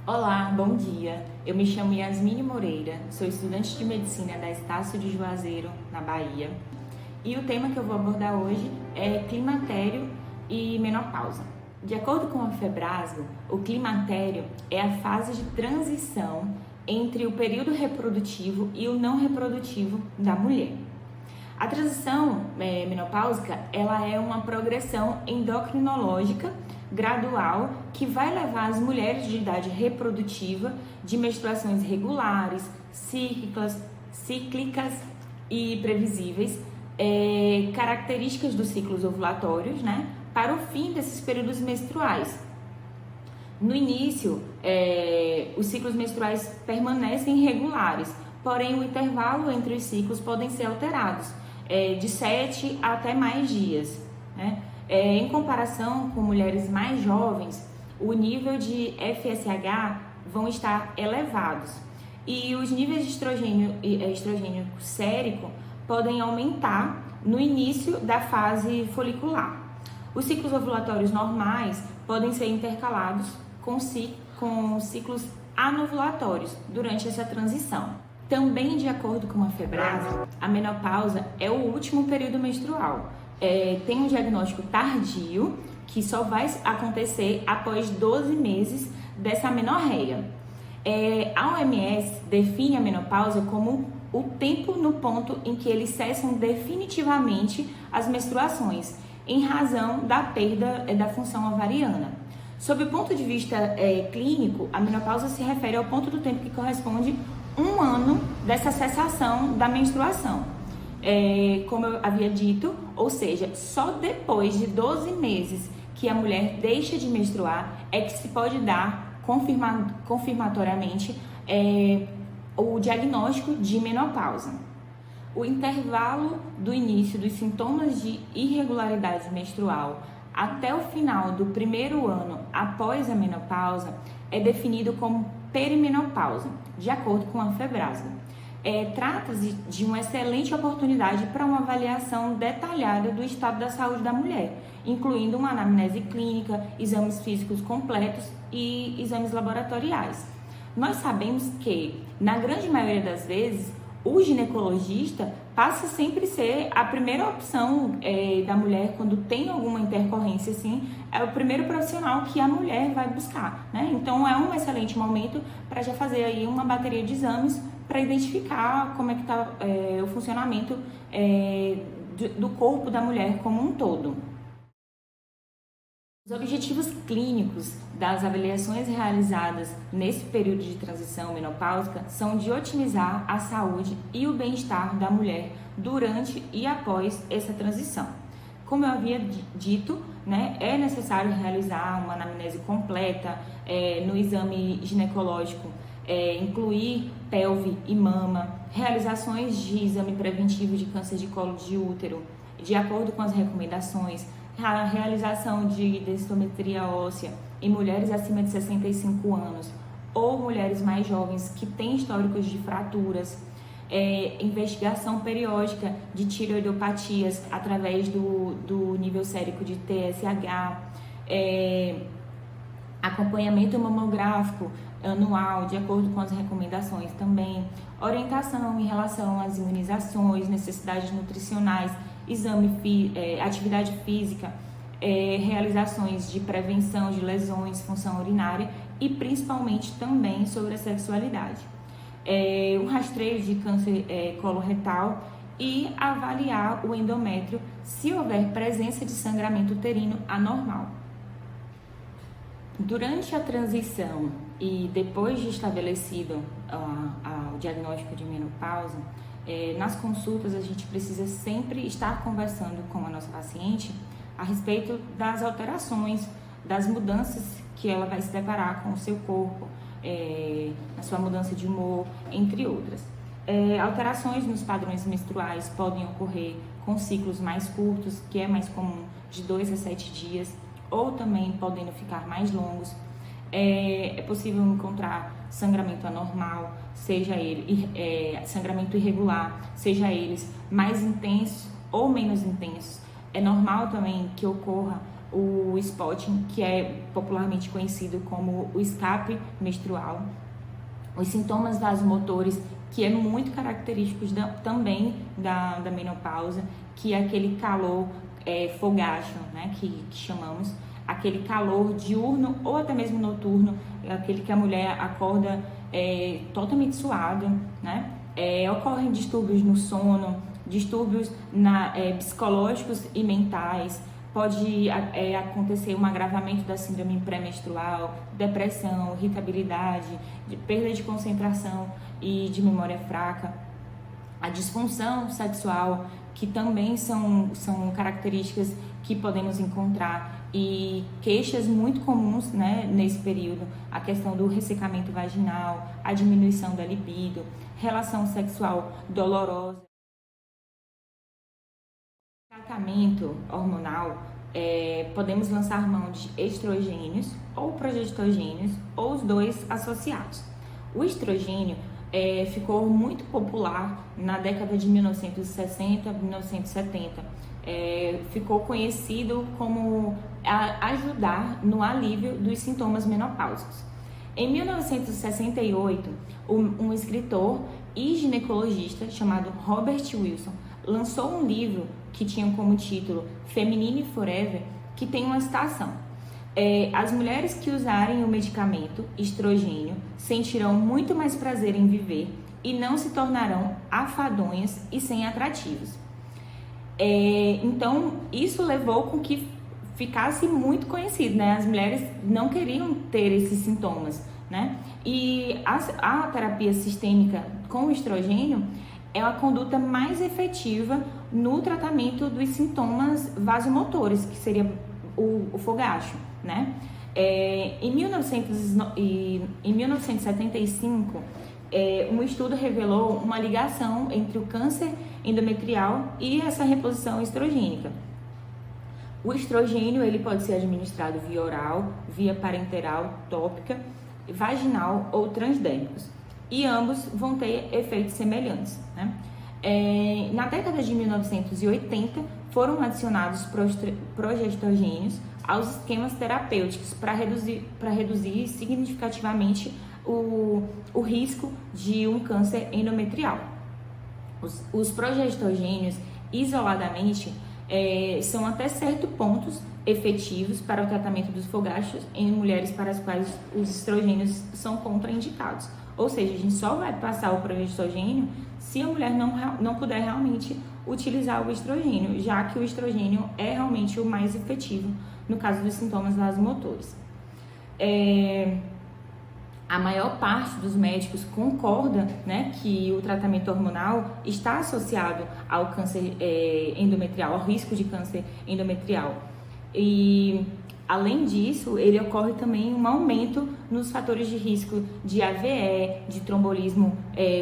Olá, bom dia. Eu me chamo Yasmine Moreira, sou estudante de medicina da Estácio de Juazeiro, na Bahia. E o tema que eu vou abordar hoje é climatério e menopausa. De acordo com a Febrasgo, o climatério é a fase de transição entre o período reprodutivo e o não reprodutivo da mulher. A transição menopáusica, ela é uma progressão endocrinológica gradual que vai levar as mulheres de idade reprodutiva de menstruações regulares, cíclicas e previsíveis, características dos ciclos ovulatórios, né, para o fim desses períodos menstruais. No início, os ciclos menstruais permanecem regulares, porém o intervalo entre os ciclos podem ser alterados, de 7 até mais dias, né? Em comparação com mulheres mais jovens, o nível de FSH vão estar elevados e os níveis de estrogênio sérico podem aumentar no início da fase folicular. Os ciclos ovulatórios normais podem ser intercalados com ciclos anovulatórios durante essa transição. Também, de acordo com a Febrasgo, a menopausa é o último período menstrual. Tem um diagnóstico tardio que só vai acontecer após 12 meses dessa menorreia. A OMS define a menopausa como o tempo no ponto em que eles cessam definitivamente as menstruações, em razão da perda da função ovariana. Sob o ponto de vista clínico, a menopausa se refere ao ponto do tempo que corresponde 1 ano dessa cessação da menstruação. Como eu havia dito, ou seja, só depois de 12 meses que a mulher deixa de menstruar é que se pode dar confirmatoriamente o diagnóstico de menopausa. O intervalo do início dos sintomas de irregularidade menstrual até o final do primeiro ano após a menopausa é definido como perimenopausa, de acordo com a Febrasgo. Trata-se de uma excelente oportunidade para uma avaliação detalhada do estado da saúde da mulher, incluindo uma anamnese clínica, exames físicos completos e exames laboratoriais. Nós sabemos que, na grande maioria das vezes, o ginecologista passa sempre a ser a primeira opção da mulher quando tem alguma intercorrência, assim, é o primeiro profissional que a mulher vai buscar, né? Então é um excelente momento para já fazer aí uma bateria de exames para identificar como é que está o funcionamento do corpo da mulher como um todo. Os objetivos clínicos das avaliações realizadas nesse período de transição menopáusica são de otimizar a saúde e o bem-estar da mulher durante e após essa transição. Como eu havia dito, né, é necessário realizar uma anamnese completa no exame ginecológico, incluir pelve e mama, realizações de exame preventivo de câncer de colo de útero, de acordo com as recomendações, a realização de densitometria óssea em mulheres acima de 65 anos ou mulheres mais jovens que têm históricos de fraturas, investigação periódica de tireoidopatias através do nível sérico de TSH, acompanhamento mamográfico anual, de acordo com as recomendações também, orientação em relação às imunizações, necessidades nutricionais, atividade física, realizações de prevenção de lesões, função urinária e principalmente também sobre a sexualidade. Um rastreio de câncer coloretal e avaliar o endométrio se houver presença de sangramento uterino anormal. Durante a transição e depois de estabelecido o diagnóstico de menopausa, nas consultas a gente precisa sempre estar conversando com a nossa paciente a respeito das alterações, das mudanças que ela vai se deparar com o seu corpo, a sua mudança de humor, entre outras. Alterações nos padrões menstruais podem ocorrer com ciclos mais curtos, que é mais comum, de 2 a 7 dias, ou também podendo ficar mais longos. É possível encontrar sangramento anormal, seja ele sangramento irregular, seja eles mais intensos ou menos intensos. É normal também que ocorra o spotting, que é popularmente conhecido como o escape menstrual, os sintomas vasomotores, que é muito característicos também da menopausa, que é aquele calor fogacho, né, que chamamos, aquele calor diurno ou até mesmo noturno, aquele que a mulher acorda totalmente suada, né? Ocorrem distúrbios no sono, distúrbios psicológicos e mentais, pode acontecer um agravamento da síndrome pré-menstrual, depressão, irritabilidade, perda de concentração e de memória fraca, a disfunção sexual, que também são características que podemos encontrar, e queixas muito comuns, né, nesse período, a questão do ressecamento vaginal, a diminuição da libido, relação sexual dolorosa. Tratamento hormonal, podemos lançar mão de estrogênios ou progestogênios, ou os dois associados. O estrogênio ficou muito popular na década de 1960, 1970. Ficou conhecido como ajudar no alívio dos sintomas menopáusicos. Em 1968, um escritor e ginecologista chamado Robert Wilson lançou um livro que tinha como título Feminine Forever, que tem uma citação: as mulheres que usarem o medicamento estrogênio sentirão muito mais prazer em viver e não se tornarão afadonhas e sem atrativos. Então, isso levou com que ficasse muito conhecido, né? As mulheres não queriam ter esses sintomas, né? E a terapia sistêmica com estrogênio é a conduta mais efetiva no tratamento dos sintomas vasomotores, que seria o fogacho, né? Em 1975, um estudo revelou uma ligação entre o câncer endometrial e essa reposição estrogênica. O estrogênio ele pode ser administrado via oral, via parenteral, tópica, vaginal ou transdérmicos, e ambos vão ter efeitos semelhantes, né? Na década de 1980, foram adicionados progestogênios aos esquemas terapêuticos para reduzir significativamente o risco de um câncer endometrial. Os progestogênios, isoladamente, são até certo ponto efetivos para o tratamento dos fogachos em mulheres para as quais os estrogênios são contraindicados. Ou seja, a gente só vai passar o progestogênio se a mulher não puder realmente utilizar o estrogênio, já que o estrogênio é realmente o mais efetivo no caso dos sintomas vasomotores. A maior parte dos médicos concorda, né, que o tratamento hormonal está associado ao câncer endometrial, ao risco de câncer endometrial. E, além disso, ele ocorre também um aumento nos fatores de risco de AVE, de trombolismo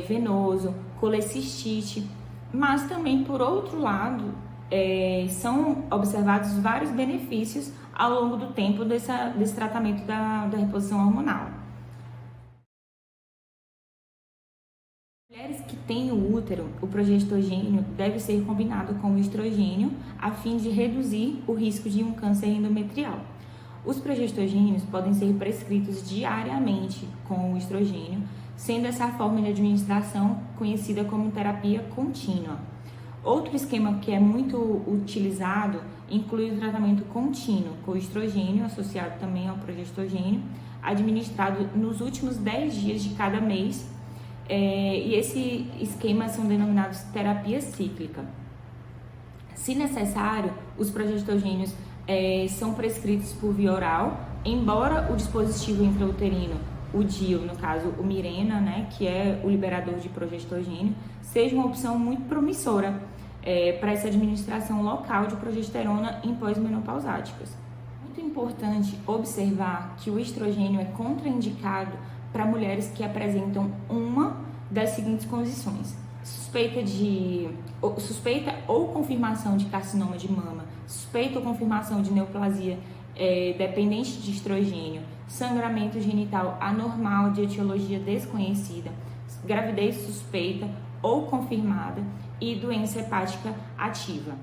venoso, colecistite, mas também, por outro lado, são observados vários benefícios ao longo do tempo desse tratamento da reposição hormonal. Mulheres que têm o útero, o progestogênio deve ser combinado com o estrogênio a fim de reduzir o risco de um câncer endometrial. Os progestogênios podem ser prescritos diariamente com o estrogênio, sendo essa forma de administração conhecida como terapia contínua. Outro esquema que é muito utilizado inclui o tratamento contínuo com o estrogênio associado também ao progestogênio, administrado nos últimos 10 dias de cada mês. E esse esquema são denominados terapia cíclica. Se necessário, os progestogênios são prescritos por via oral, embora o dispositivo intrauterino, o DIU, no caso o Mirena, né, que é o liberador de progestogênio, seja uma opção muito promissora para essa administração local de progesterona em pós-menopausáticas. Muito importante observar que o estrogênio é contraindicado para mulheres que apresentam uma das seguintes condições: suspeita ou confirmação de carcinoma de mama, suspeita ou confirmação de neoplasia dependente de estrogênio, sangramento genital anormal de etiologia desconhecida, gravidez suspeita ou confirmada e doença hepática ativa.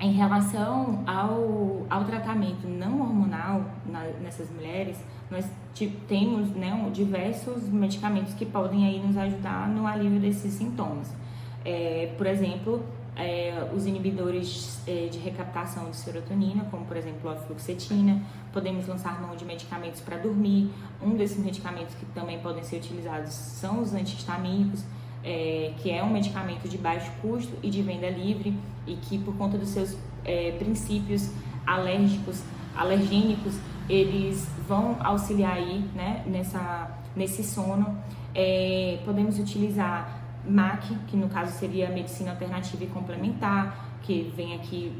Em relação ao tratamento não hormonal nessas mulheres, nós temos, né, diversos medicamentos que podem aí nos ajudar no alívio desses sintomas. Por exemplo, os inibidores de recaptação de serotonina, como por exemplo a fluoxetina. Podemos lançar mão de medicamentos para dormir. Um desses medicamentos que também podem ser utilizados são os antihistamínicos, que é um medicamento de baixo custo e de venda livre, e que por conta dos seus princípios alergênicos, eles vão auxiliar aí, né, nesse sono. Podemos utilizar MAC, que no caso seria a medicina alternativa e complementar, que vem aqui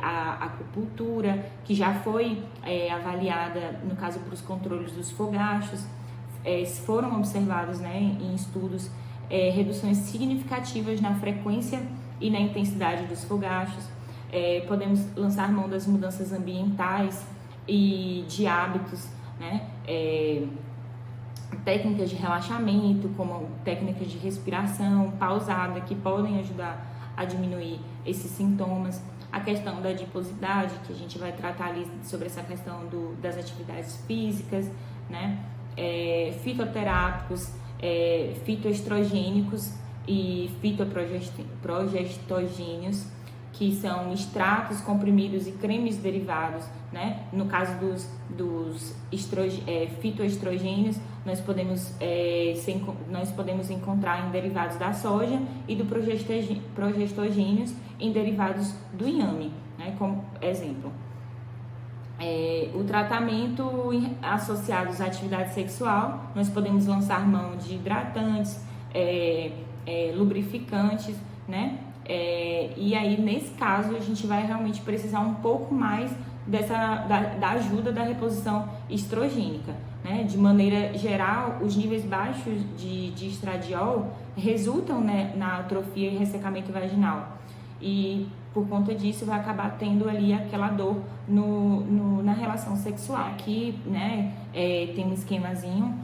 a acupuntura, que já foi avaliada, no caso, para os controles dos fogachos. Foram observados, né, em estudos reduções significativas na frequência e na intensidade dos fogachos. Podemos lançar mão das mudanças ambientais e de hábitos, né? Técnicas de relaxamento, como técnicas de respiração pausada, que podem ajudar a diminuir esses sintomas. A questão da adiposidade, que a gente vai tratar ali sobre essa questão das atividades físicas, né? Fitoterápicos, fitoestrogênicos e fitoprogestogênios, que são extratos, comprimidos e cremes derivados, né? No caso dos fitoestrogênios, nós podemos encontrar em derivados da soja, e do progestogênios em derivados do inhame, né? Como exemplo. O tratamento associado à atividade sexual, nós podemos lançar mão de hidratantes, lubrificantes, né? E aí, nesse caso, a gente vai realmente precisar um pouco mais da ajuda da reposição estrogênica, né? De maneira geral, os níveis baixos de estradiol resultam, né, na atrofia e ressecamento vaginal, e por conta disso vai acabar tendo ali aquela dor na relação sexual. Aqui, né, tem um esquemazinho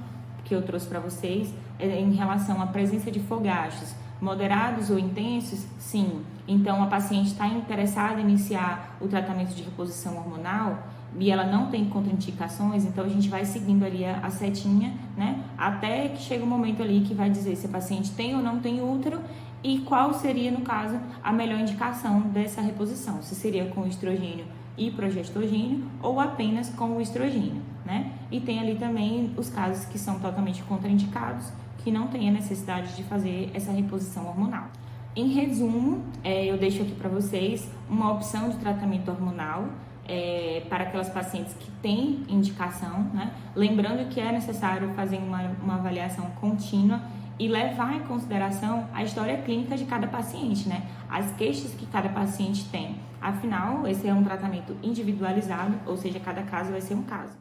que eu trouxe para vocês em relação à presença de fogachos moderados ou intensos. Sim, então a paciente está interessada em iniciar o tratamento de reposição hormonal e ela não tem contraindicações, então a gente vai seguindo ali a setinha, né, até que chega um momento ali que vai dizer se a paciente tem ou não tem útero e qual seria, no caso, a melhor indicação dessa reposição, se seria com estrogênio e progestogênio ou apenas com o estrogênio, né? E tem ali também os casos que são totalmente contraindicados, que não tem a necessidade de fazer essa reposição hormonal. Em resumo, eu deixo aqui para vocês uma opção de tratamento hormonal para aquelas pacientes que têm indicação, né? Lembrando que é necessário fazer uma avaliação contínua e levar em consideração a história clínica de cada paciente, né? As queixas que cada paciente tem. Afinal, esse é um tratamento individualizado, ou seja, cada caso vai ser um caso.